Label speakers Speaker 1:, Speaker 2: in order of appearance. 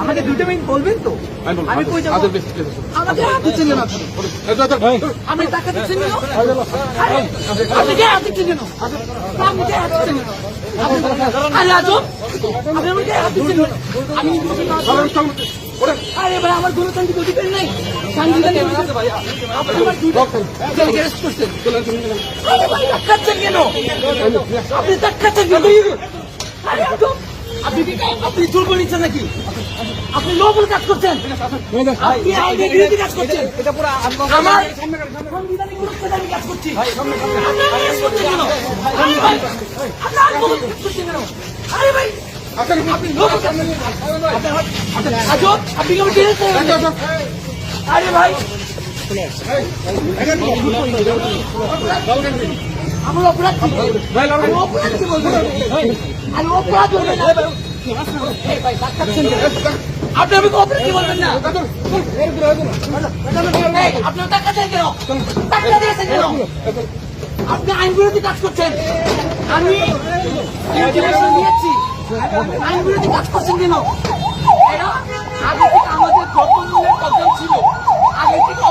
Speaker 1: আমাকে 2 মিনিট বলবেন তো? আমি কই যাবো? আমাকে হাত দিচ্ছেন কেন? আমি টাকা দিচ্ছেন কেন? আপনি কে হাত দিচ্ছেন কেন? আপনি কে হাত দিচ্ছেন কেন? আরে আজব, আপনি আমাকে হাত দিচ্ছেন কেন? আমি আরে ভাই, আমার গণতান্ত্রিক অধিকার নাই। সাংবিধানিক আপনি আমার দুইটাকে অ্যারেস্ট করছেন। আরে ভাই, ধাক্কাচ্ছেন কেন? আপনি ধাক্কাচ্ছেন কেন? আরে আজব, আপনি জোর করে নিচ্ছেন নাকি? আপনি লবল কাজ করছেন, আপনি আইনের বিরোধী কাজ করছেন। আমার সাংবিধানিক সুরক্ষায় আমি কাজ করছি। আপনি arrest করছেন কেন? আরে ভাই, আপনি আন্দোলন করছেন কেন? আরে ভাই, আপনি লবল কাজ করছেন। আজব, আপনি কি আমাকে arrest করছেন? আরে ভাই, আমার অপরাধ কি? আমি অপরাধ কি বলবো? আমি অপরাধ বলবেন না। ভাই, ধাক্কাচ্ছেন কেন? আপনি আমাকে অপরাধ কি বলবেন না? আপনি টাকা দেন কেন? টাকা দিয়েছেন কেন? আপনি আইন বিরোধী কাজ করছেন। আমি ইনফরমেশন দিয়েছি, আইন বিরোধী কাজ করছেন কেন? এরা আগে থেকে আমাদের যত মূল্যের প্রবলেম ছিল, আগে থেকে